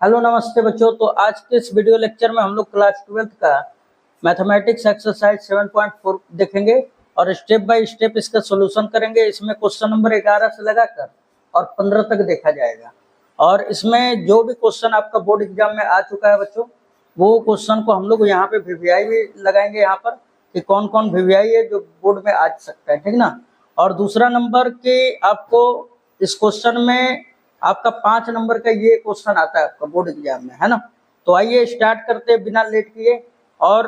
Hello नमस्ते बच्चों। तो आज के इस वीडियो लेक्चर में हम लोग क्लास 12th का मैथमेटिक्स एक्सरसाइज 7.4 देखेंगे और स्टेप बाय स्टेप इसका सॉल्यूशन करेंगे। इसमें क्वेश्चन नंबर 11 से लगाकर और 15 तक देखा जाएगा और इसमें जो भी क्वेश्चन आपका बोर्ड एग्जाम में आ चुका है बच्चों, वो क्वेश्चन को हम लोग यहाँ पे वीवीआई भी लगाएंगे यहाँ पर कि कौन कौन वीवीआई है जो बोर्ड में आ सकता है, ठीक ना। और दूसरा नंबर के आपको इस क्वेश्चन में आपका 5 नंबर का ये क्वेश्चन आता है आपका बोर्ड एग्जाम में, है ना। तो आइए स्टार्ट करते हैं बिना लेट किए और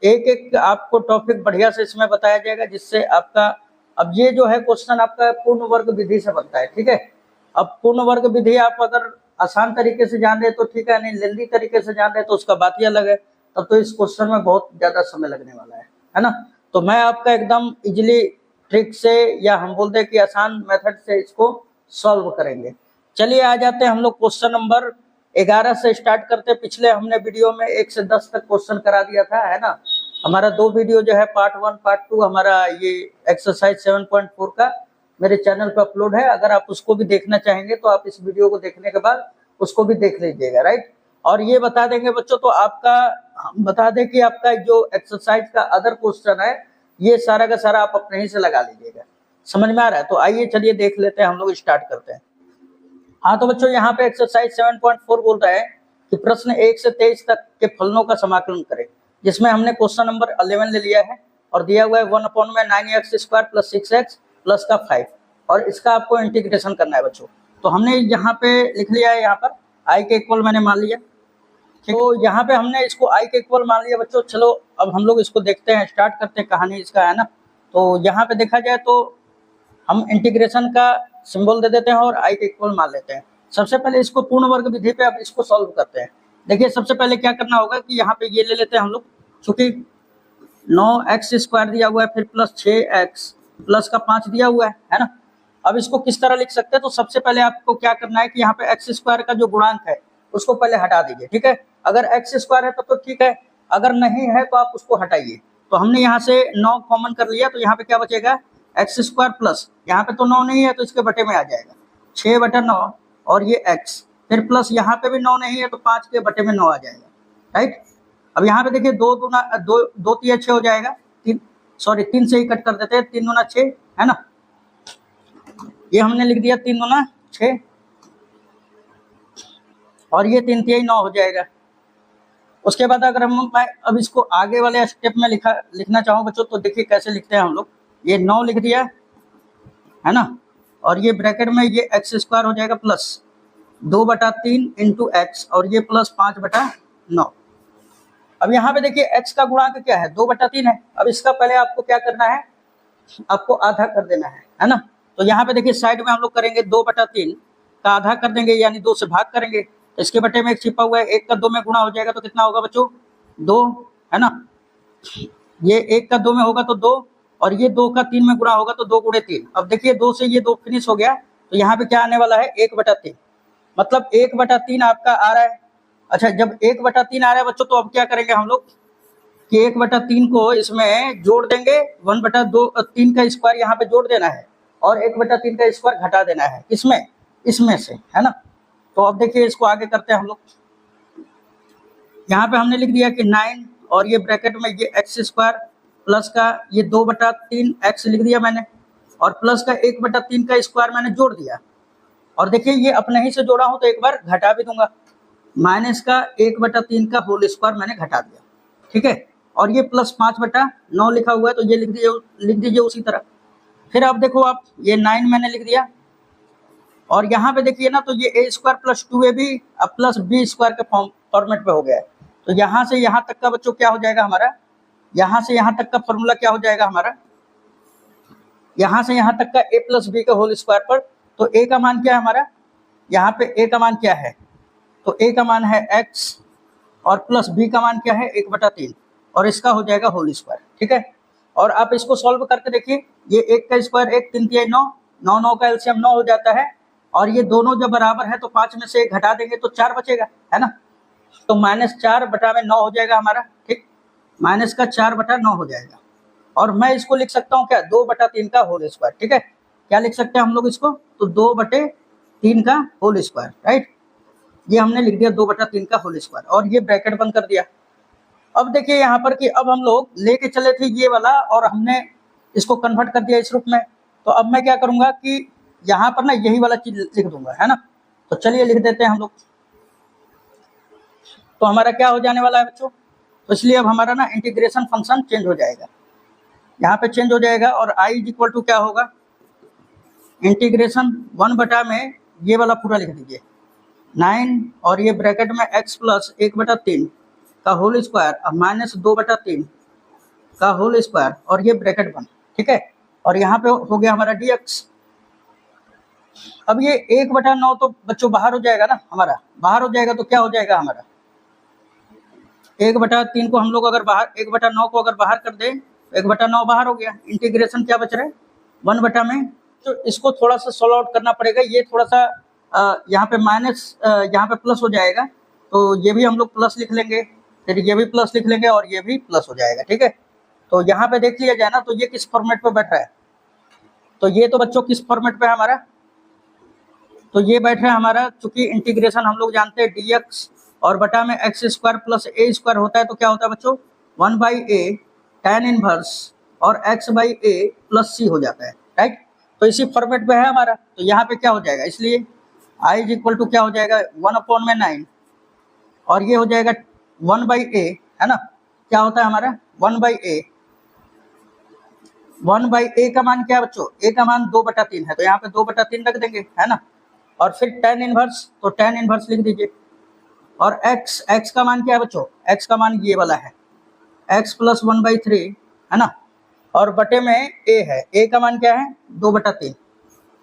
एक एक आपको टॉपिक बढ़िया से इसमें बताया जाएगा जिससे आपका अब ये जो है क्वेश्चन आपका पूर्ण वर्ग विधि से बनता है, ठीक है। अब पूर्ण वर्ग विधि आप अगर आसान तरीके से जान रहे तो ठीक है, नहीं लेंदी तरीके से जान रहे तो उसका बात ही अलग है। तब तो इस क्वेश्चन में बहुत ज्यादा समय लगने वाला है ना। तो मैं आपका एकदम इजिली ट्रिक से या हम बोलते हैं कि आसान मेथड से इसको सॉल्व करेंगे। चलिए आ जाते हैं हम लोग क्वेश्चन नंबर 11 से स्टार्ट करते हैं। पिछले हमने वीडियो में 1 से 10 तक क्वेश्चन करा दिया था, है ना। हमारा 2 वीडियो जो है पार्ट 1 पार्ट 2 हमारा ये एक्सरसाइज 7.4 का मेरे चैनल पर अपलोड है। अगर आप उसको भी देखना चाहेंगे तो आप इस वीडियो को देखने के बाद उसको भी देख लीजिएगा, राइट। और ये बता देंगे बच्चों, तो आपका बता दें कि आपका जो एक्सरसाइज का अदर क्वेश्चन है ये सारा का सारा आप अपने ही से लगा लीजिएगा। समझ में आ रहा है? तो आइए चलिए देख लेते हैं, हम लोग स्टार्ट करते हैं। हाँ तो बच्चों यहाँ पे एक्सरसाइज 7.4 बोल रहा है कि प्रश्न 1 से 23 तक के फलनों का समाकलन करें, जिसमें हमने क्वेश्चन नंबर 11 ले लिया है और दिया हुआ है 1/9x² + 6x प्लस का 5 और इसका आपको इंटीग्रेशन करना है बच्चों। तो हमने यहाँ पे लिख लिया है, यहाँ पर i के इक्वल मैंने मान लिया। तो यहाँ पे हमने इसको i के इक्वल मान लिया बच्चों। चलो अब हम लोग इसको देखते हैं, स्टार्ट करते हैं कहानी इसका, है ना। तो यहाँ पे देखा जाए तो हम इंटीग्रेशन का सिंबल दे देते हैं और i के इक्वल मान लेते हैं। सबसे पहले इसको पूर्ण वर्ग विधि पे अब इसको सॉल्व करते हैं। देखिए सबसे पहले क्या करना होगा कि यहाँ पे ये ले लेते हैं हम लोग, चूंकि 9x² दिया हुआ है, फिर प्लस 6x प्लस का 5 दिया हुआ है ना। अब इसको किस तरह लिख सकते हैं? तो सबसे पहले आपको क्या करना है कि यहाँ पे x² का जो गुणांक है उसको पहले हटा दीजिए, ठीक है। अगर x² है तो ठीक है, अगर नहीं है तो आप उसको हटाइए। तो हमने यहाँ से 9 कॉमन कर लिया, तो यहाँ पे क्या बचेगा x² प्लस, यहाँ पे तो 9 नहीं है तो इसके बटे में आ जाएगा 6/9 और ये x, फिर प्लस यहाँ पे भी 9 नहीं है तो 5 के बटे में 9 आ जाएगा, राइट। अब यहाँ पे देखिए 2 3 6 हो जाएगा, 3 से ही कट कर देते हैं, 3 दूना 6 है ना। ये हमने लिख दिया 3 दूना 6 और ये 3 3 9 हो जाएगा। उसके बाद अगर मैं अब इसको आगे वाले स्टेप में लिखना चाहूँ बच्चों, तो देखिए कैसे लिखते हैं हम लोग। ये 9 लिख दिया है ना, और ये ब्रैकेट में ये x² हो जाएगा प्लस 2/3 इंटू x और ये प्लस 5/9। अब यहाँ पे देखिए x का गुणांक क्या है, 2/3 है। अब इसका पहले आपको क्या करना है, आपको आधा कर देना है ना। तो यहाँ पे देखिए साइड में हम लोग करेंगे 2/3 का आधा कर देंगे, यानी 2 से भाग करेंगे। इसके बटे में 1 छिपा हुआ है, 1 का 2 में गुणा हो जाएगा तो कितना होगा बच्चों 2, है ना। ये 1 का 2 में होगा तो 2 और ये 2 का 3 में गुणा होगा तो 2 × 3। अब देखिए 2 से ये 2 फिनिश हो गया, तो यहाँ पे क्या आने वाला है 1/3, मतलब 1/3 आपका आ रहा है। अच्छा जब 1/3 आ रहा है बच्चों, तो अब क्या करेंगे हम लोग कि 1/3 को इसमें जोड़ देंगे, 1/3 का स्क्वायर यहाँ पे जोड़ देना है और 1/3 का स्क्वायर घटा देना है, इसमें से, है ना। तो अब देखिए इसको आगे करते हैं हम लोग। यहाँ पे हमने लिख दिया कि 9 और ये ब्रैकेट में ये x² प्लस का ये 2/3 x लिख दिया मैंने और प्लस का 1/3 का स्क्वायर मैंने जोड़ दिया। और देखिए ये अपने ही से जोड़ा हूं तो एक बार घटा भी दूंगा, माइनस का 1/3 का होल स्क्वायर मैंने घटा दिया, ठीक है। और ये प्लस 5/9 लिखा हुआ है तो ये लिख दीजिए उसी तरह। फिर अब देखो आप ये 9 मैंने लिख दिया और यहाँ पे देखिए ना, तो ये a² + 2ab अब प्लस b² के फॉर्मेट पे हो गया है। तो यहाँ से यहाँ तक का बच्चों क्या हो जाएगा हमारा, यहाँ से यहाँ तक का फॉर्मूला क्या हो जाएगा हमारा, यहाँ से यहाँ तक का a + b का होल स्क्वायर पर। तो a का मान क्या है हमारा, यहाँ पे a का मान क्या है, तो a का मान है x और प्लस b का मान क्या है 1/3 और इसका हो जाएगा होल स्क्वायर, ठीक है। और आप इसको सॉल्व करके देखिए, ये 1 का स्क्वायर 1, 3 3 9, 9 9 का एलसीएम 9 हो जाता है और ये दोनों जब बराबर है तो 5 में से 1 घटा देंगे तो 4 बचेगा, है ना। तो -4/9 हो जाएगा हमारा, ठीक, माइनस का 4/9 हो जाएगा। और मैं इसको लिख सकता हूँ क्या 2/3 का होल स्क्वायर, ठीक है। क्या लिख सकते हैं हम लोग इसको, तो 2/3 का होल स्क्वायर, राइट। ये हमने लिख दिया 2/3 का होल स्क्वायर और ये ब्रैकेट बंद कर दिया। अब देखिए यहाँ पर कि अब हम लोग लेके चले थे ये वाला और हमने इसको कन्वर्ट कर दिया इस रूप में। तो अब मैं क्या करूँगा कि यहाँ पर ना यही वाला चीज लिख दूंगा, है ना। तो चलिए लिख देते हैं हम लोग। तो हमारा क्या हो जाने वाला है बच्चों, तो इसलिए अब हमारा ना इंटीग्रेशन फंक्शन चेंज हो जाएगा, यहाँ पे चेंज हो जाएगा और i इज इक्वल टू क्या होगा, इंटीग्रेशन 1 में ये वाला पूरा लिख दीजिए 9 और ये ब्रैकेट में x प्लस 1/3 का होल स्क्वायर माइनस 2/3 का होल स्क्वायर और ये ब्रैकेट बंद, ठीक है। और यहाँ पे हो गया हमारा dx। अब ये 1/9 तो बच्चों बाहर हो जाएगा ना, हमारा बाहर हो जाएगा तो क्या हो जाएगा हमारा 1/3 को हम लोग अगर बाहर 1/9 को अगर बाहर कर दें 1/9 बाहर हो गया, इंटीग्रेशन क्या बच रहा है 1 में। तो इसको थोड़ा सा सॉल्व आउट करना पड़ेगा, ये थोड़ा सा यहाँ पे माइनस यहाँ पे प्लस हो जाएगा, तो ये भी हम लोग प्लस लिख लेंगे, फिर ये भी प्लस लिख लेंगे और ये भी प्लस हो जाएगा, ठीक है। तो यहाँ पे देख लिया जाए ना, तो ये किस फॉर्मेट पे बैठ रहा है, तो ये तो बच्चों किस फॉर्मेट पे है हमारा, तो ये बैठ रहा है हमारा, चूंकि इंटीग्रेशन हम लोग जानते हैं dx और बटा में x square plus a square होता है, तो क्या होता है बच्चों 1/a tan इनवर्स और x/a प्लस c हो जाता है, राइट। तो इसी फॉर्मेट पे है हमारा, तो यहाँ पे क्या हो जाएगा, इसलिए i इज इक्वल टू क्या हो जाएगा 1/9 और ये हो जाएगा 1/a, है ना। क्या होता है हमारा 1/a, 1/a का मान क्या है बच्चों, a का मान 2/3 है, तो यहाँ पे 2/3 रख देंगे, है ना। और फिर tan इनवर्स, तो tan इनवर्स लिख दीजिए। और x का मान क्या है बच्चों, x का मान ये वाला है x प्लस 1/3, है ना। और बटे में a है, a का मान क्या है 2/3,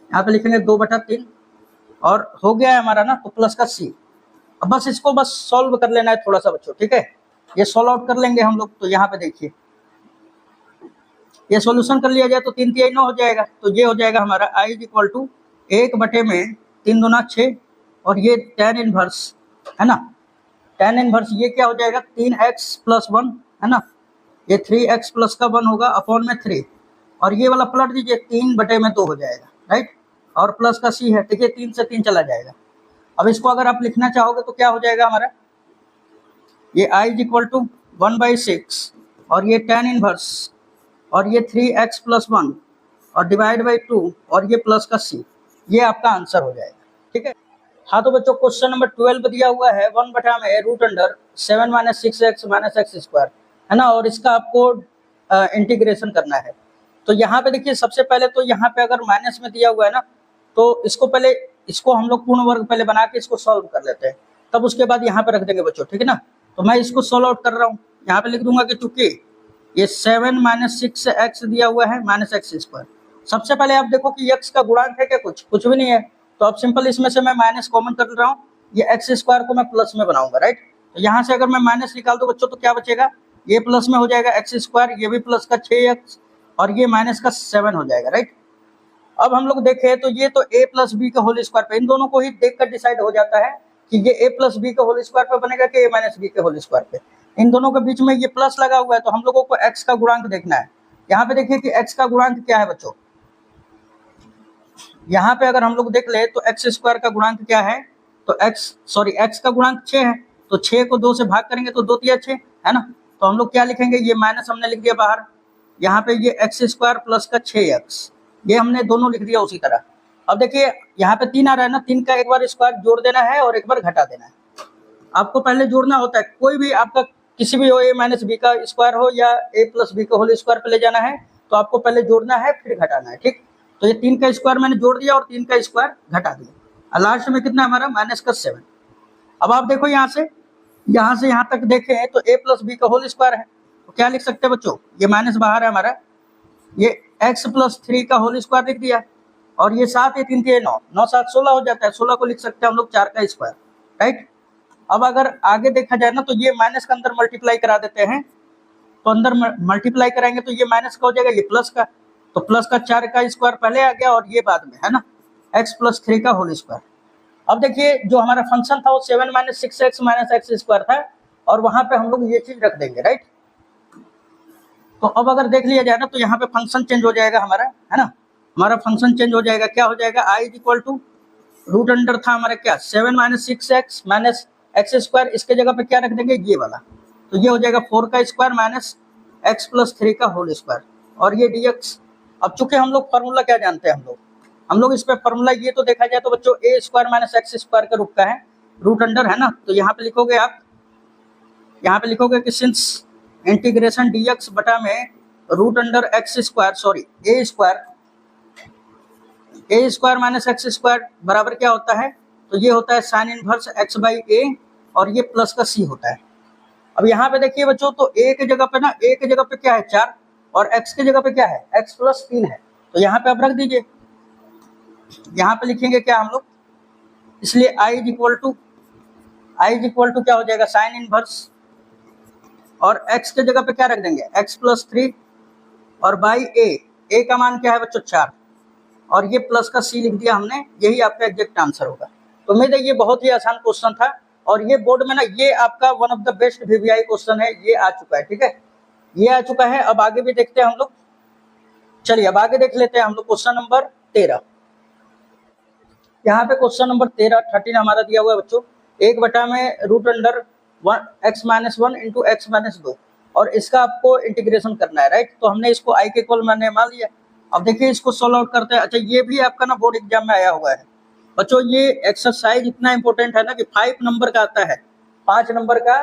यहाँ पे लिखेंगे 2/3 और हो गया है हमारा ना, तो प्लस का c। अब बस इसको बस सॉल्व कर लेना है थोड़ा सा बच्चों, ठीक है। ये सॉल्व आउट कर लेंगे हम लोग, तो यहाँ पे देखिए ये सॉल्यूशन कर लिया जाए तो 3 3 9 हो जाएगा, तो ये हो जाएगा हमारा i इज इक्वल टू 1/3 दूना 6 और ये tan इनवर्स, है ना। tan इनवर्स ये क्या हो जाएगा 3x प्लस 1, है ना, ये 3x प्लस का 1 होगा अपॉन में 3 और ये वाला पलट दीजिए 3/2 हो जाएगा, राइट। और प्लस का c है, देखिए 3 से 3 चला जाएगा। अब इसको अगर आप लिखना चाहोगे तो क्या हो जाएगा हमारा, ये i इज इक्वल टू 1/6 और ये tan इनवर्स और ये 3x प्लस 1 और डिवाइड बाई 2 और ये प्लस का c, ये आपका आंसर हो जाएगा, ठीक है। हाँ तो बच्चों क्वेश्चन नंबर 12 दिया हुआ है 1/7 minus 6x minus x square, है ना, और इसका आपको इंटीग्रेशन करना है। तो यहाँ पे देखिए सबसे पहले तो यहाँ पे अगर माइनस में दिया हुआ है ना, तो इसको हम लोग पूर्ण वर्ग पहले बना के इसको सॉल्व कर लेते हैं, तब उसके बाद यहाँ पे रख देंगे बच्चों, ठीक है ना। तो मैं इसको सॉल्व आउट कर रहा हूँ, यहाँ पे लिख दूंगा कि चूंकि ये 7 माइनस 6x दिया हुआ है माइनस x स्क्वायर। सबसे पहले आप देखो कि x का गुणांक है क्या, कुछ भी नहीं है, तो अब सिंपल इसमें से मैं माइनस कॉमन कर रहा हूँ, ये x स्क्वायर को मैं प्लस में बनाऊंगा, राइट। तो यहाँ से अगर मैं माइनस निकाल दूं बच्चों तो क्या बचेगा, ये प्लस में हो जाएगा x स्क्वायर, ये भी प्लस का 6x और ये माइनस का 7 हो जाएगा, राइट। अब हम लोग देखें तो ये तो a प्लस बी का होल स्क्वायर पे, इन दोनों को ही देख कर डिसाइड हो जाता है कि ये a प्लस बी का होल स्क्वायर पे बनेगा कि a माइनस बी के होल स्क्वायर पे। इन दोनों के बीच में ये प्लस लगा हुआ है, तो हम लोगों को x का गुणांक देखना है। यहाँ पे देखिए कि x का गुणांक क्या है बच्चों, यहाँ पे अगर हम लोग देख ले तो x स्क्वायर का गुणांक क्या है, तो x का गुणांक 6 है, तो 6 को 2 से भाग करेंगे तो 2 तिया 6, है ना। तो हम लोग क्या लिखेंगे, ये माइनस हमने लिख दिया बाहर, यहाँ पे ये x स्क्वायर प्लस का 6x, ये हमने दोनों लिख दिया उसी तरह। अब देखिए यहाँ पे 3 आ रहा है ना, 3 का एक बार स्क्वायर जोड़ देना है और एक बार घटा देना है। आपको पहले जोड़ना होता है, कोई भी आपका किसी भी हो a माइनस बी का स्क्वायर हो या a प्लस बी का होल स्क्वायर पे ले जाना है, तो आपको पहले जोड़ना है फिर घटाना है, ठीक। तो ये 3 का स्क्वायर मैंने जोड़ दिया और 3 का स्क्वायर घटा दिया, और लास्ट में कितना हमारा माइनस का 7। अब आप देखो यहाँ से यहाँ तक देखें तो a प्लस बी का होल स्क्वायर है, तो क्या लिख सकते हैं बच्चों, ये माइनस बाहर है हमारा, ये x प्लस 3 का होल स्क्वायर लिख दिया और ये 7 ये 3 3 9 9 7 16 हो जाता है, 16 को लिख सकते हैं हम लोग 4 का स्क्वायर, राइट। अब अगर आगे देखा जाए ना तो ये माइनस का अंदर मल्टीप्लाई करा देते हैं, तो अंदर मल्टीप्लाई कराएंगे तो ये माइनस का हो जाएगा, ये प्लस का, तो प्लस का 4 का स्क्वायर पहले आ गया और ये बाद में, है ना, x प्लस 3 का होल स्क्वायर। अब देखिए जो हमारा फंक्शन था वो 7 minus 6x minus x square था और वहां पे हम लोग ये चीज रख देंगे, राइट। तो अब अगर देख लिया जाए ना तो यहाँ पे फंक्शन चेंज हो जाएगा हमारा, है ना, हमारा फंक्शन चेंज हो जाएगा, क्या हो जाएगा i is equal to root under था हमारा क्या 7 minus 6x minus x square, इसके जगह पे क्या रख देंगे ये वाला, तो ये हो जाएगा 4 का स्क्वायर माइनस एक्स प्लस 3 का होल स्क्वायर और ये dx। अब चूंकि हम लोग फार्मूला क्या जानते हैं, हम लोग इस पे फार्मूला ये तो देखा जाए तो बच्चों ए स्क्वायर माइनस एक्स स्क्वायर के रूप का है, रूट अंडर है ना, तो यहाँ पे लिखोगे आप, यहाँ पे लिखोगे कि सिंस इंटीग्रेशन dx बटा में root under x square sorry a square minus x square बराबर क्या होता है, तो ये होता है sine inverse x by a और ये प्लस का c होता है। अब यहाँ पे देखिए बच्चों, तो a के जगह पे ना, a के जगह पे क्या है 4 और x के जगह पे क्या है x प्लस 3 है, तो यहाँ पे आप रख दीजिए, यहाँ पे लिखेंगे क्या हम लोग, इसलिए i इज इक्वल टू क्या हो जाएगा साइन इनवर्स और x के जगह पे क्या रख देंगे x प्लस 3 और बाई a का मान क्या है बच्चों 4 और ये प्लस का c लिख दिया हमने, यही आपका एग्जैक्ट आंसर होगा। तो उम्मीद है ये बहुत ही आसान क्वेश्चन था और ये बोर्ड में ना ये आपका one of the best VVI question है, ये आ चुका है, ठीक है, ये आ चुका है। अब आगे भी देखते हैं हम लोग, चलिए अब आगे देख लेते हैं हम लोग क्वेश्चन नंबर 13। यहाँ पे क्वेश्चन नंबर 13 हमारा दिया हुआ है बच्चों, 1 बटा में root under x minus 1 into x minus 2 और इसका आपको इंटीग्रेशन करना है, राइट। तो हमने इसको i के इक्वल मैंने मान लिया। अब देखिए इसको सोल्व आउट करते हैं। अच्छा ये भी आपका ना बोर्ड एग्जाम में आया हुआ है बच्चों, ये एक्सरसाइज इतना इंपॉर्टेंट है ना कि 5 नंबर का आता है, 5 नंबर का।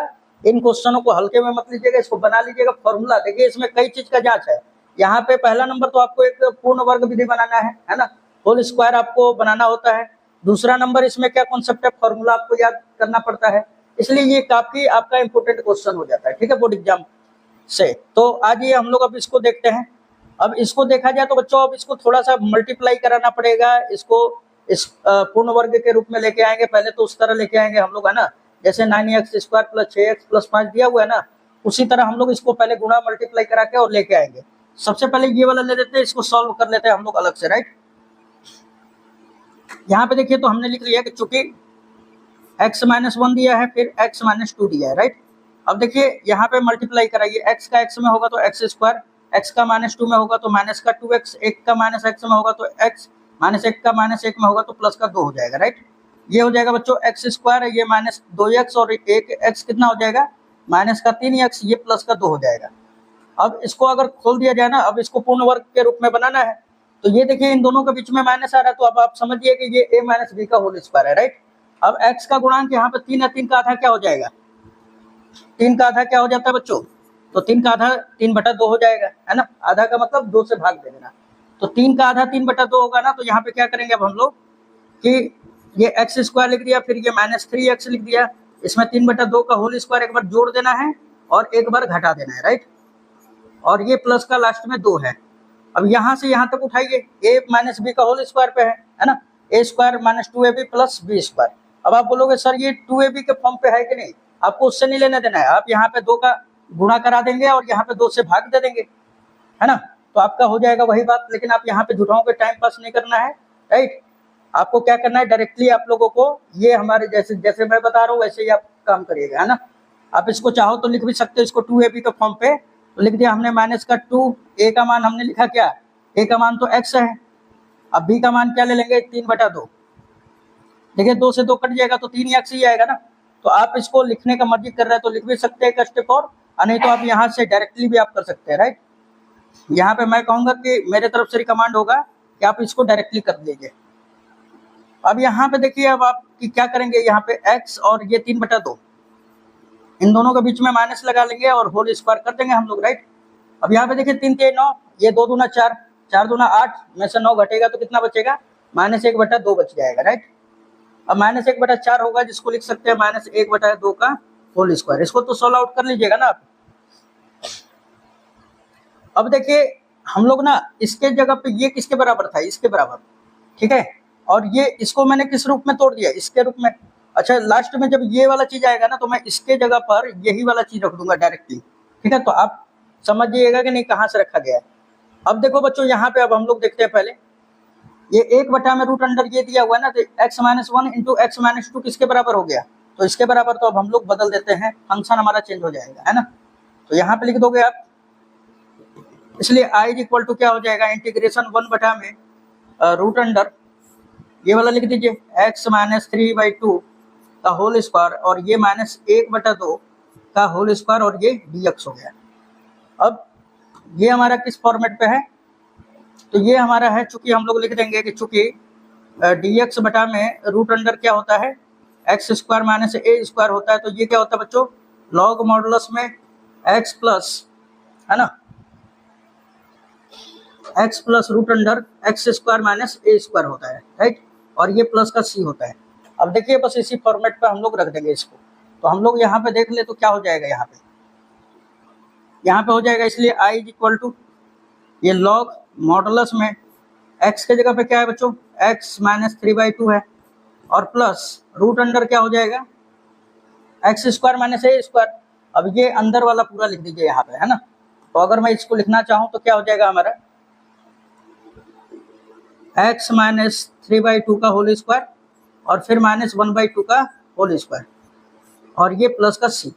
इन क्वेश्चनों को हल्के में मत लीजिएगा, इसको बना लीजिएगा फॉर्मूला। देखिए इसमें कई चीज का जांच है। यहाँ पे पहला नंबर तो आपको एक पूर्ण वर्ग विधि बनाना है ना, होल स्क्वायर आपको बनाना होता है। दूसरा नंबर इसमें क्या कॉन्सेप्ट है, फॉर्मूला आपको याद करना पड़ता है, इसलिए ये काफी आपका इंपॉर्टेंट क्वेश्चन हो जाता है, ठीक है, बोर्ड एग्जाम से। तो आज ये हम लोग अब इसको देखते हैं। अब इसको देखा जाए तो बच्चों अब इसको थोड़ा सा मल्टीप्लाई कराना पड़ेगा, इसको इस पूर्ण वर्ग के रूप में लेके आएंगे। पहले तो उस तरह लेके आएंगे हम लोग, है ना, जैसे 9x square plus 6x plus 5 दिया हुआ है ना, उसी तरह हम लोग इसको पहले गुणा मल्टीप्लाई करा के और लेके आएंगे। सबसे पहले ये वाला ले लेते हैं, इसको सॉल्व कर लेते हैं हम लोग अलग से, राइट। यहाँ पे देखिए तो हमने लिख लिया कि चूंकि x माइनस 1 दिया है, फिर x माइनस 2 दिया है, राइट। अब देखिए यहाँ पे मल्टीप्लाई कराइए, x का x में होगा तो x स्क्वायर, x का माइनस 2 में होगा तो माइनस का 2x, 1 का माइनस x में होगा तो x, माइनस 1 का माइनस 1 में होगा तो प्लस का 2 हो जाएगा, राइट। ये हो जाएगा बच्चों x स्क्वायर, ये माइनस 2x और 1x कितना हो जाएगा माइनस का 3x, ये प्लस का 2 हो जाएगा। अब इसको अगर खोल दिया जाए ना, अब इसको पूर्ण वर्ग के रूप में बनाना है, तो ये देखिए इन दोनों के बीच में माइनस आ रहा है, तो अब आप समझिए कि ये a माइनस b का होल स्क्वायर है, राइट। अब x का गुणांक यहाँ पे 3 है, 3 का आधा क्या हो जाएगा, 3 का आधा क्या हो जाता है बच्चों, तो 3 का आधा 3/2 हो जाएगा, है ना। आधा का मतलब 2 से भाग दे देना, तो 3 का आधा 3/2 होगा ना। तो यहाँ पे क्या करेंगे अब हम लोग कि ये x स्क्वायर लिख दिया, फिर ये माइनस 3x लिख दिया, इसमें 3/2 का होल स्क्वायर एक बार जोड़ देना है और एक बार घटा देना है, राइट। और ये प्लस का लास्ट में 2 है। अब यहाँ से यहाँ तक उठाइए, a माइनस बी का होल स्क्वायर पे है ना, a square minus 2ab plus b square. अब आप बोलोगे सर ये 2ab के फॉर्म पे है कि नहीं, आपको उससे नहीं लेना देना है, आप यहाँ पे 2 का गुणा करा देंगे और यहाँ पे 2 से भाग दे देंगे, है ना, तो आपका हो जाएगा वही बात। लेकिन आप यहाँ पे झूठाओं के टाइम पास नहीं करना है, राइट। आपको क्या करना है, डायरेक्टली आप लोगों को ये हमारे जैसे जैसे मैं बता रहा हूँ वैसे ही आप काम करिएगा, है ना। आप इसको चाहो तो लिख भी सकते हो इसको 2ab के फॉर्म पे, तो लिख दिया हमने माइनस का 2, a का मान हमने लिखा क्या, a का मान तो x है, अब b का मान क्या ले लेंगे 3/2, देखिए 2 से 2 कट जाएगा तो 3x ही आएगा ना। तो आप इसको लिखने का मर्जी कर रहे हैं तो लिख भी सकते हैं एक स्टेप और नहीं तो आप यहाँ से डायरेक्टली भी आप कर सकते हैं, राइट। यहाँ पे मैं कहूँगा कि मेरे तरफ से रिकमेंड होगा कि आप इसको डायरेक्टली कर लीजिए। अब यहाँ पे देखिए अब आप क्या करेंगे, यहाँ पे x और ये 3/2 इन दोनों के बीच में माइनस लगा लेंगे और होल स्क्वायर कर देंगे हम लोग, राइट। अब यहाँ पे देखिए 3 3 9, ये 2 दूना 4, 4 दूना 8 में से 9 घटेगा तो कितना बचेगा -1/2 बच जाएगा, राइट। अब -1/4 होगा जिसको लिख सकते हैं -1/2 का होल स्क्वायर। इसको तो सॉल्व आउट कर लीजिएगा ना आप। अब देखिए हम लोग ना इसके जगह पे ये किसके बराबर था, इसके बराबर, ठीक है, और ये इसको मैंने किस रूप में तोड़ दिया, इसके रूप में। अच्छा लास्ट में जब ये वाला चीज आएगा ना तो मैं इसके जगह पर यही वाला चीज रख दूंगा डायरेक्टली, ठीक है। तो आप समझिएगा कि नहीं कहाँ से रखा गया है। अब देखो बच्चों यहाँ पे अब हम लोग देखते हैं पहले ये 1 बटा में रूट अंडर ये दिया हुआ है ना, तो x-1 इंटू x-2 किसके बराबर हो गया, तो इसके बराबर। तो अब हम लोग बदल देते हैं, फंक्शन हमारा चेंज हो जाएगा, है ना। तो यहाँ पे लिख दोगे आप, इसलिए i इज इक्वल टू क्या हो जाएगा इंटीग्रेशन 1 बटा में रूट अंडर ये वाला लिख दीजिए x माइनस 3/2 का होल स्क्वायर और ये माइनस 1/2 का होल स्क्वायर और ये dx हो गया। अब ये हमारा किस फॉर्मेट पे है, तो ये हमारा है, चूंकि हम लोग लिख देंगे कि चूंकि dx बटा में रूट अंडर क्या होता है x square minus a square होता है, तो ये क्या होता है बच्चों लॉग मॉडुलस में x प्लस, है ना, x plus root under x square minus a square होता है, राइट, और ये प्लस का c होता है। अब देखिए बस इसी फॉर्मेट पे हम लोग रख देंगे इसको, तो हम लोग यहाँ पे देख ले तो क्या हो जाएगा, यहाँ पे हो जाएगा, इसलिए i इज इक्वल टू ये लॉग मॉडुलस में x के जगह पे क्या है बच्चों x माइनस 3/2 है और प्लस रूट अंडर क्या हो जाएगा x square minus a square. अब ये अंदर वाला पूरा लिख दीजिए यहाँ पे, है ना, तो अगर मैं इसको लिखना चाहूँ तो क्या हो जाएगा हमारा x माइनस 3/2 का होल स्क्वायर और फिर माइनस 1/2 का होल स्क्वायर और ये प्लस का c।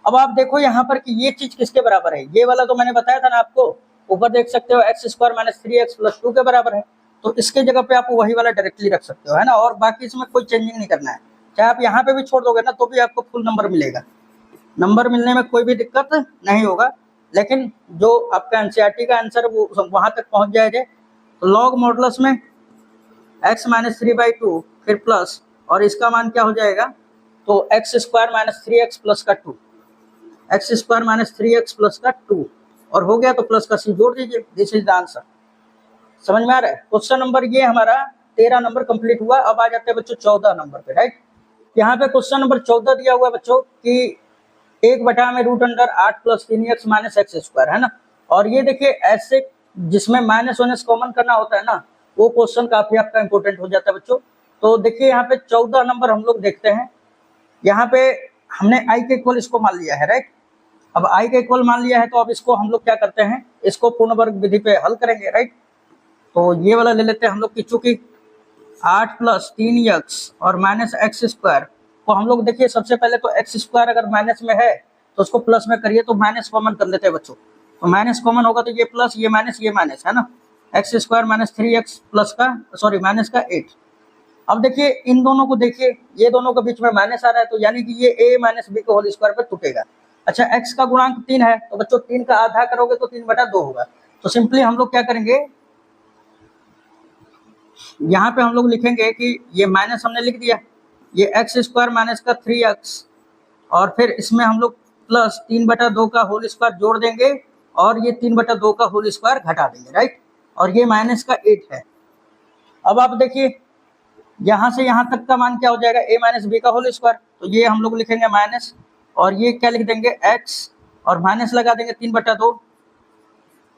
अब आप देखो यहाँ पर कि ये चीज किसके बराबर है, ये वाला तो मैंने बताया था ना आपको, ऊपर देख सकते हो x square minus 3x plus 2 के बराबर है, तो इसके जगह पे आप वही वाला डायरेक्टली रख सकते हो, है ना, और बाकी इसमें कोई चेंजिंग नहीं करना है। चाहे आप यहाँ पे भी छोड़ दोगे ना तो भी आपको फुल नंबर मिलेगा, नंबर मिलने में कोई भी दिक्कत नहीं होगा, लेकिन जो आपका एनसीईआरटी का आंसर वो वहां तक पहुंच जाएगा। तो लॉग मॉडुलस में x माइनस 3/2 फिर प्लस और इसका मान क्या हो जाएगा, तो x square minus 3x plus का 2, x square minus 3x plus का 2 और हो गया, तो प्लस का c जोड़ दीजिए, दिस इज द आंसर। समझ में आ रहा है। क्वेश्चन नंबर ये हमारा 13 नंबर कंप्लीट हुआ। अब आ जाते हैं बच्चों 14 नंबर पे, राइट। यहाँ पे क्वेश्चन नंबर 14 दिया हुआ है बच्चों कि 1 में root under 8 plus 3x minus x square, है ना, और ये देखिए ऐसे जिसमें माइनस वन कॉमन करना होता है ना, वो क्वेश्चन काफी आपका इंपॉर्टेंट हो जाता है बच्चों। तो देखिए यहाँ पे 14 नंबर हम लोग देखते हैं, यहाँ पे हमने i के इक्वल इसको मान लिया है, राइट। अब i के इक्वल मान लिया है तो अब इसको हम लोग क्या करते हैं, इसको पूर्ण वर्ग विधि पे हल करेंगे, राइट। तो ये वाला ले लेते हैं हम लोग की, चूंकि 8 प्लस 3x और माइनस एक्स स्क्वायर को हम लोग देखिए सबसे पहले तो एक्स स्क्वायर अगर माइनस में है तो उसको प्लस में करिए, तो माइनस कॉमन कर लेते हैं बच्चों, तो माइनस कॉमन होगा तो ये प्लस ये माइनस, है ना, x square minus 3x plus का सॉरी माइनस का 8। अब देखिए इन दोनों को देखिए, ये दोनों के बीच में माइनस आ रहा है, तो यानी कि ये a माइनस बी के होल स्क्वायर पे टूटेगा। अच्छा x का गुणांक 3 है, तो बच्चों 3 का आधा करोगे तो 3/2 होगा, तो सिंपली हम लोग क्या करेंगे, यहाँ पे हम लोग लिखेंगे कि ये माइनस हमने लिख दिया, ये एक्स स्क्वायर माइनस का 3x और फिर इसमें हम लोग प्लस 3/2 का होल स्क्वायर जोड़ देंगे और ये 3/2 का होल स्क्वायर घटा देंगे, राइट, और ये माइनस का 8 है। अब आप देखिए यहाँ से यहाँ तक का मान क्या हो जाएगा, a माइनस बी का होल स्क्वायर, तो ये हम लोग लिखेंगे माइनस और ये क्या लिख देंगे x और माइनस लगा देंगे 3/2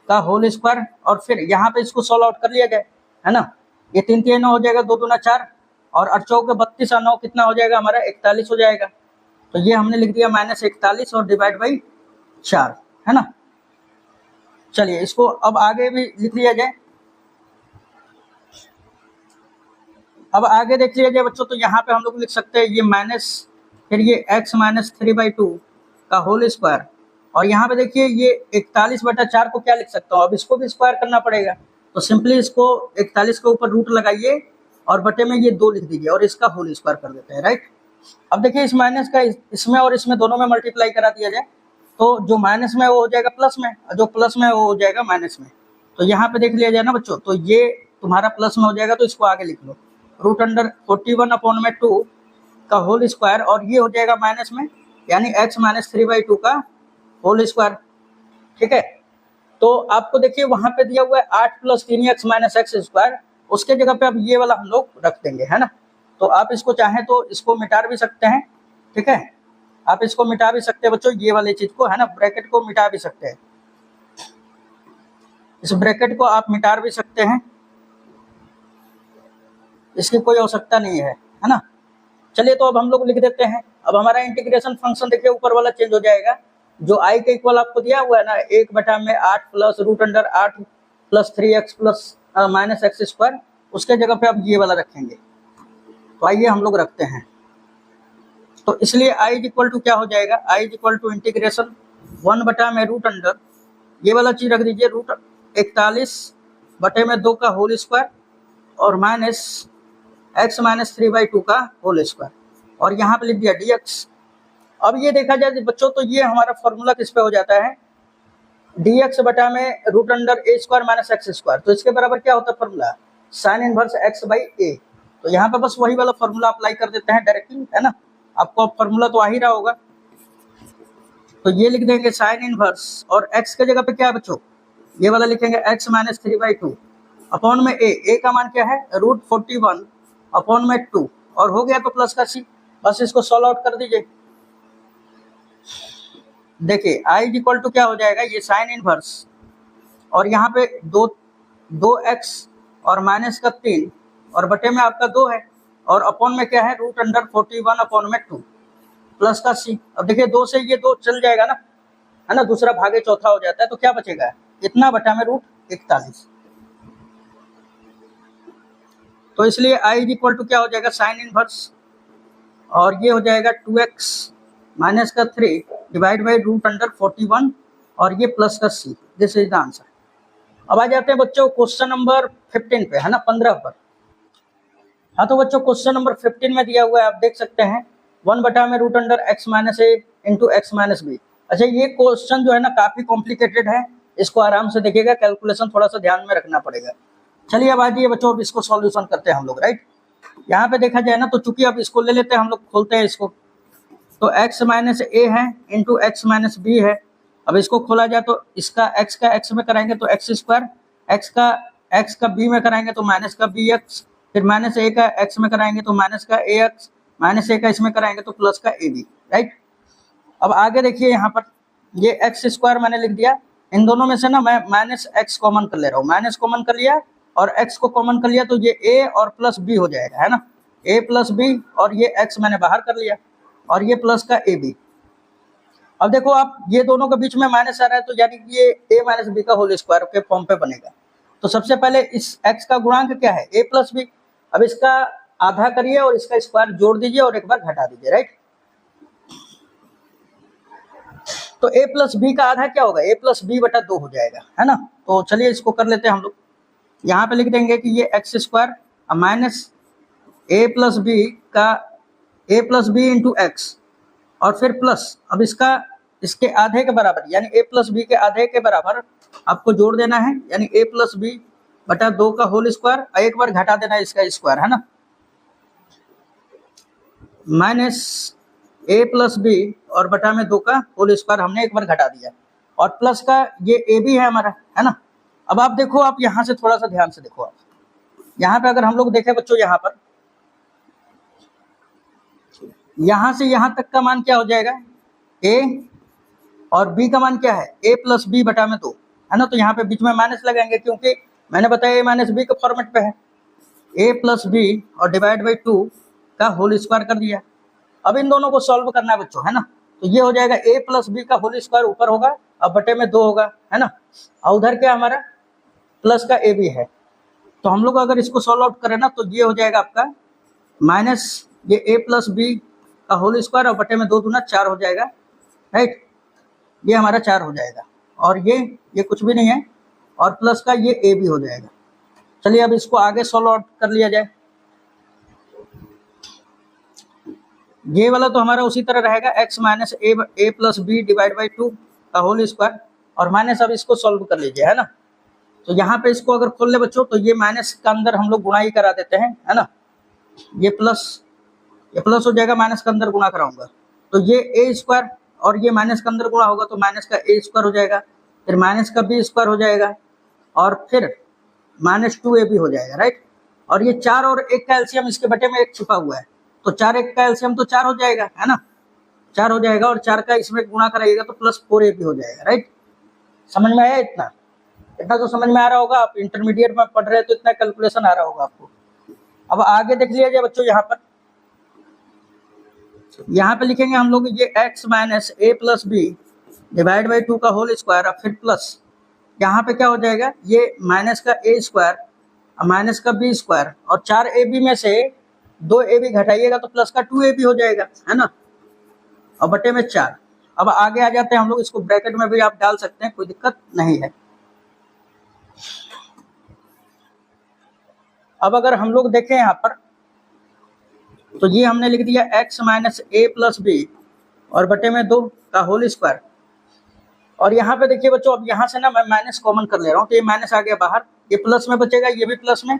का होल स्क्वायर और फिर यहाँ पे इसको सॉल्व आउट कर लिया जाए, है ना, ये 3 3 9 हो जाएगा, 2 2 4 और 8 चौके 32 और 9 कितना हो जाएगा हमारा 41 हो जाएगा। तो ये हमने लिख दिया माइनस 41 और डिवाइड बाई 4, है ना। चलिए इसको अब आगे भी लिख लिया जाए। अब आगे देख लिया जाए बच्चों, तो यहाँ पे हम लोग लिख सकते हैं ये माइनस फिर ये x माइनस 3/2 का होल स्क्वायर और यहाँ पे देखिए ये 41/4 को क्या लिख सकता हूँ, अब इसको भी स्क्वायर करना पड़ेगा, तो सिंपली इसको 41 के ऊपर रूट लगाइए और बटे में ये 2 लिख दीजिए और इसका होल स्क्वायर कर देते हैं, राइट। अब देखिए इस माइनस का इसमें और इसमें दोनों में मल्टीप्लाई करा दिया जाए, तो जो माइनस में वो हो जाएगा प्लस में और जो प्लस में वो हो जाएगा माइनस में। तो यहाँ पे देख लिया जाए ना बच्चों, तो ये तुम्हारा प्लस में हो जाएगा, तो इसको आगे लिख लो, रूट अंडर 41/2 का होल स्क्वायर और ये हो जाएगा माइनस में, यानी x माइनस 3/2 का होल स्क्वायर, ठीक है। तो आपको देखिए वहां पे दिया हुआ है 8 plus 3x minus x square, उसके जगह पे अब ये वाला हम लोग रख देंगे, है ना। तो आप इसको चाहें तो इसको मिटा भी सकते हैं, ठीक है, आप इसको मिटा भी सकते हैं बच्चों, ये वाली चीज को, है ना, ब्रैकेट को मिटा भी सकते हैं, इस ब्रैकेट को आप मिटा भी सकते हैं, इसकी कोई आवश्यकता नहीं है ना। चलिए तो अब हम लोग लिख देते हैं। अब हमारा इंटीग्रेशन फंक्शन देखिए ऊपर वाला चेंज हो जाएगा, जो i के इक्वल आपको दिया हुआ है ना 1/8 plus root under 8 plus 3x plus minus x square, उसके जगह पे अब ये वाला रखेंगे। तो आइए हम लोग रखते हैं, तो इसलिए i इज इक्वल टू क्या हो जाएगा, i is equal to integration 1/रूट अंडर ये वाला चीज रख दीजिए, रूट 41/2 का होल स्क्वायर और माइनस x माइनस 3/2 का होल स्क्वायर, और यहाँ पे लिख दिया dx। अब ये देखा जाए बच्चों तो ये हमारा फॉर्मूला किस पे हो जाता है, dx बटा में root under a square minus x square. तो इसके बराबर क्या होता है formula, sine inverse x by a। तो यहाँ पे बस वही वाला फॉर्मूला अप्लाई कर देते हैं डायरेक्टली, है ना। आपको फॉर्मूला तो आ ही रहा होगा, तो ये लिख देंगे साइन इनवर्स, और x के जगह पे क्या है बच्चों, ये वाला लिखेंगे x माइनस 3/2 अपॉन में a का मान क्या है रूट 41 अपॉन में 2, और हो गया तो प्लस का c। बस इसको सॉल्व आउट कर दीजिए। देखिए i इक्वल टू क्या हो जाएगा, ये साइन इनवर्स और यहाँ पे 2x और माइनस का 3 और बटे में आपका 2 है, और अपॉन में क्या है रूट अंडर 41 अपॉन में 2 प्लस का c। अब देखिए 2 से ये 2 चल जाएगा ना, है ना, दूसरा भागे चौथा हो जाता है, तो क्या बचेगा इतना बटा में रूट 41। तो इसलिए i इक्वल टू क्या हो जाएगा साइन इनवर्स, और ये हो जाएगा 2x माइनस का 3 डिवाइड बाई रूट अंडर 41 और ये प्लस का c। This is the answer. अब आ जाते हैं बच्चों क्वेश्चन नंबर 15 पे, है ना, 15 पर। हाँ तो बच्चों क्वेश्चन नंबर 15 में दिया हुआ है, आप देख सकते हैं 1 बटा में root under x minus a into x minus b. अच्छा ये क्वेश्चन जो है ना काफी कॉम्प्लिकेटेड है, इसको आराम से देखिएगा, कैलकुलेशन थोड़ा सा ध्यान में रखना पड़ेगा। चलिए अब आ जाइए बच्चों, अब इसको सॉल्यूशन करते हैं हम लोग, राइट। यहाँ पे देखा जाए ना तो चूंकि अब इसको ले लेते हैं हम लोग, खोलते हैं इसको, तो x माइनस a है इंटू एक्स माइनस बी है। अब इसको खोला जाए तो इसका x का x में कराएंगे तो एक्स स्क्वायर, x का b में कराएंगे तो माइनस का bx, फिर माइनस a का x में कराएंगे तो माइनस का ax, माइनस a का इसमें कराएंगे तो प्लस का ab, राइट। अब आगे देखिए यहाँ पर ये एक्स स्क्वायर मैंने लिख दिया, इन दोनों में से ना मैं माइनस एक्स कॉमन कर ले रहा हूँ, माइनस कॉमन कर लिया और x को कॉमन कर लिया, तो ये a और प्लस b हो जाएगा, है ना, a प्लस b, और ये x मैंने बाहर कर लिया और ये प्लस का ab। अब देखो आप ये दोनों के बीच में माइनस आ रहा है, तो यानी कि ये a माइनस बी का होल स्क्वायर के फॉर्म पे बनेगा। तो सबसे पहले इस x का गुणांक क्या है a प्लस बी, अब इसका आधा करिए और इसका स्क्वायर जोड़ दीजिए और एक बार घटा दीजिए, राइट। तो a प्लस बी का आधा क्या होगा, a प्लस बी बटा 2 हो जाएगा, है ना। तो चलिए इसको कर लेते हैं हम लोग। यहाँ पे लिख देंगे कि ये x square minus a plus b का a plus b into x, और फिर प्लस, अब इसके आधे के बराबर यानी a प्लस बी के आधे के बराबर आपको जोड़ देना है, यानी a प्लस बी बटा 2 का होल स्क्वायर, और एक बार घटा देना है इसका स्क्वायर, है ना, माइनस a प्लस बी और बटा में 2 का होल स्क्वायर हमने एक बार घटा दिया, और प्लस का ये a भी है हमारा, है ना। अब आप देखो, आप यहाँ से थोड़ा सा ध्यान से देखो, आप यहाँ पे अगर हम लोग देखें बच्चों, यहाँ पर यहाँ से यहाँ तक का मान क्या हो जाएगा a, और b का मान क्या है a प्लस बी बटा में 2, है ना। तो यहाँ पे बीच में माइनस लगाएंगे, क्योंकि मैंने बताया a माइनस बी के फॉर्मेट पे है, a प्लस बी और डिवाइड बाई 2 का होल स्क्वायर कर दिया। अब इन दोनों को सॉल्व करना है बच्चों, है ना। तो ये हो जाएगा a प्लस बी का होल स्क्वायर ऊपर होगा, अब बटे में 2 होगा, है ना, और उधर क्या हमारा प्लस का a भी है। तो हम लोग अगर इसको सॉल्व आउट करें ना तो ये हो जाएगा आपका माइनस ये a प्लस बी का होल स्क्वायर और बटे में 2 दूना 4 हो जाएगा, राइट। ये हमारा 4 हो जाएगा, और ये कुछ भी नहीं है, और प्लस का ये a भी हो जाएगा। चलिए अब इसको आगे सॉल्व आउट कर लिया जाए। ये वाला तो हमारा उसी तरह रहेगा, x minus a plus b divide by 2 का होल स्क्वायर, और माइनस अब इसको सॉल्व कर लीजिए, है ना। तो यहाँ पे इसको अगर खोल ले बच्चों तो ये माइनस का अंदर हम लोग गुणा ही करा देते हैं, है ना, ये प्लस हो जाएगा, माइनस का अंदर गुणा कराऊंगा तो ये a स्क्वायर, और ये माइनस का अंदर गुणा होगा तो माइनस का a स्क्वायर हो जाएगा, फिर माइनस का b स्क्वायर हो जाएगा, और फिर माइनस 2ab हो जाएगा, राइट। और ये 4 और 1 का एलसीएम, इसके बटे में 1 छुपा हुआ है, तो 4 1 का एलसीएम तो 4 हो जाएगा, है ना, 4 हो जाएगा, और 4 का इसमें गुणा कराइएगा तो प्लस 4ab हो जाएगा, राइट। समझ में आया इतना तो समझ में आ रहा होगा, आप इंटरमीडिएट में पढ़ रहे हैं तो इतना कैलकुलेशन आ रहा होगा आपको। अब आगे देख लिया जाए बच्चों, यहाँ पे लिखेंगे हम लोग ये x minus a plus b divide by 2 का होल स्क्वायर, और फिर प्लस यहाँ पे क्या हो जाएगा, ये माइनस का a स्क्वायर माइनस का b स्क्वायर, और 4ab में से 2ab घटाइएगा तो प्लस का 2ab हो जाएगा, है ना, और बटे में 4। अब आगे आ जाते हैं हम लोग, इसको ब्रैकेट में भी आप डाल सकते हैं, कोई दिक्कत नहीं है। अब अगर हम लोग देखें यहाँ पर तो ये हमने लिख दिया x minus a plus B और बटे में 2 का होल स्क्वायर। और यहाँ पे देखिए बच्चों, अब यहाँ से ना मैं माइनस कॉमन कर ले रहा हूँ, तो ये माइनस आ गया बाहर, ये प्लस में बचेगा, ये भी प्लस में,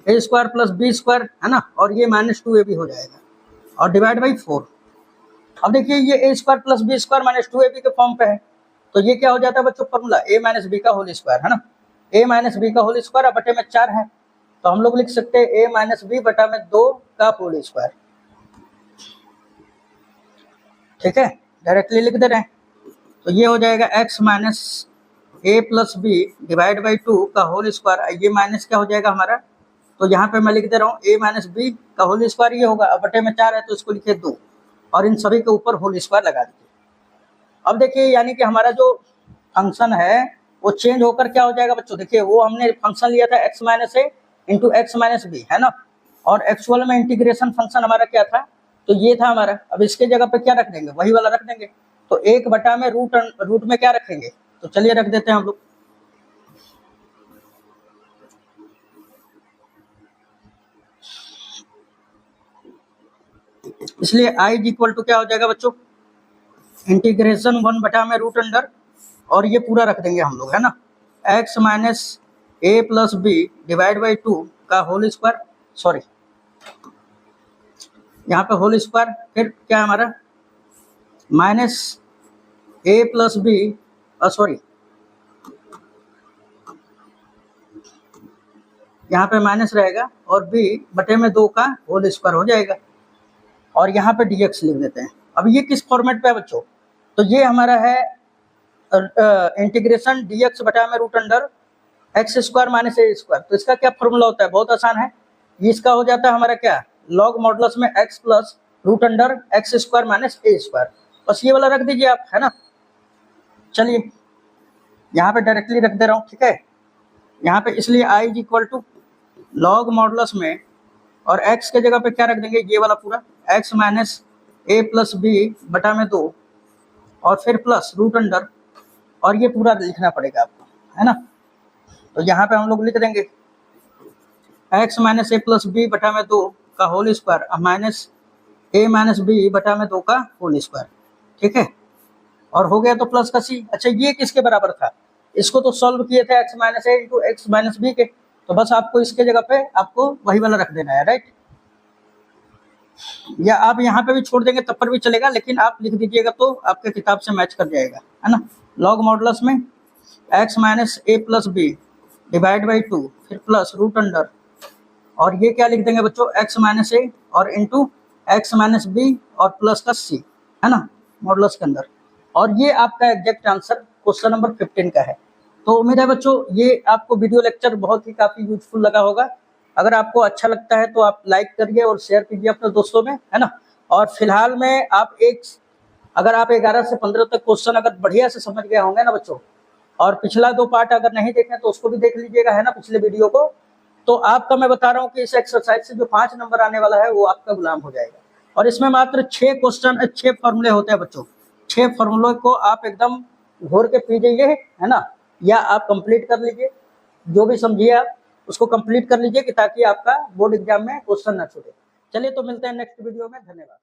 ए स्क्वायर प्लस बी स्क्वायर है ना, और ये माइनस 2a भी हो जाएगा और डिवाइड बाई 4। अब देखिए ये a square plus b square minus 2ab के फॉर्म पे है, तो ये क्या हो जाता है बच्चों फॉर्मूला, ए माइनस बी का होल स्क्वायर है ना, ए माइनस बी का होल स्क्वायर बटे में 4 है, तो हम लोग लिख सकते हैं ए माइनस बी बटा में 2 का होल स्क्वायर। ठीक है, डायरेक्टली लिख दे रहे हैं, तो ये हो जाएगा x minus a plus b divide by 2 का होल स्क्वायर। ये माइनस क्या हो जाएगा हमारा, तो यहाँ पे मैं लिख दे रहा हूँ ए माइनस बी का होल स्क्वायर ये होगा, अब बटे में 4 है तो इसको लिखिए 2 और इन सभी के ऊपर होल स्क्वायर लगा दीजिए। अब देखिए यानी कि हमारा जो फंक्शन है वो चेंज होकर क्या हो जाएगा बच्चों, देखिए वो हमने फंक्शन लिया था x माइनस ए इंटू एक्स माइनस बी है ना, और एक्चुअल में इंटीग्रेशन फंक्शन हमारा क्या था, तो ये था हमारा। अब इसके जगह पे क्या रख देंगे, वही वाला रख देंगे, तो 1 बटा में रूट में क्या रखेंगे, तो चलिए रख देते हैं हम लोग। इसलिए i इज इक्वल टू क्या हो जाएगा बच्चों, इंटीग्रेशन 1 बटा में रूट अंडर, और ये पूरा रख देंगे हम लोग है ना, x minus a plus b divide by 2 का होल स्क्वायर, सॉरी यहाँ पे होल स्क्वायर, फिर क्या हमारा minus a plus B, sorry यहाँ पे माइनस रहेगा और b बटे में 2 का होल स्क्वायर हो जाएगा, और यहाँ पे dx लिख देते हैं। अब ये किस फॉर्मेट पे है बच्चों, तो ये हमारा है इंटीग्रेशन dx बटा में root under x square minus a square. तो इसका क्या फॉर्मूला होता है, बहुत आसान है, इसका हो जाता है हमारा क्या, लॉग मॉडुलस में x plus root under x square minus a square, बस ये वाला रख दीजिए आप है ना। चलिए यहाँ पे डायरेक्टली रख दे रहा हूँ, ठीक है, यहाँ पे इसलिए i is equal to log modulus में, और x के जगह पे क्या रख देंगे, ये वाला पूरा x minus a plus B बटा में 2 और फिर प्लस रूट अंडर, और ये पूरा लिखना पड़ेगा आपको है ना। तो यहाँ पे हम लोग लिख देंगे x minus a plus B बटा में 2 का होल स्क्वायर माइनस ए माइनस बी बटा में 2 का होल स्क्वायर। ठीक है, और हो गया तो प्लस का c। अच्छा ये किसके बराबर था, इसको तो सॉल्व किए थे x माइनस ए इंटू एक्स माइनस बी के, तो बस आपको इसके जगह पे आपको वही वाला रख देना है, राइट। या आप यहाँ पे भी छोड़ देंगे तब पर भी चलेगा, लेकिन आप लिख दीजिएगा तो आपके किताब से मैच कर जाएगा है ना। लॉग मॉडुलस में x minus a plus b divide by 2 फिर प्लस रूट अंडर, और ये क्या लिख देंगे बच्चों, x माइनस ए और इंटू एक्स माइनस बी और प्लस का c है ना मॉडुलस के अंदर। और ये आपका एग्जैक्ट आंसर क्वेश्चन नंबर 15 का है। तो उम्मीद है बच्चों ये आपको वीडियो लेक्चर बहुत ही काफ़ी यूजफुल लगा होगा। अगर आपको अच्छा लगता है तो आप लाइक करिए और शेयर कीजिए अपने दोस्तों में है ना। और फिलहाल में आप अगर आप 11 से 15 तक क्वेश्चन अगर बढ़िया से समझ गए होंगे ना बच्चों, और पिछला 2 पार्ट अगर नहीं देखें तो उसको भी देख लीजिएगा है ना, पिछले वीडियो को, तो आपका मैं बता रहा हूँ कि इस एक्सरसाइज से जो 5 नंबर आने वाला है वो आपका गुलाम हो जाएगा। और इसमें मात्र 6 क्वेश्चन 6 फॉर्मूले होते हैं बच्चों, 6 फॉर्मूलों को आप एकदम घोर के पी जाइए है ना, या आप कंप्लीट कर लीजिए, जो भी समझिए आप उसको कंप्लीट कर लीजिए कि ताकि आपका बोर्ड एग्जाम में क्वेश्चन ना छूटे। चलिए तो मिलते हैं नेक्स्ट वीडियो में, धन्यवाद।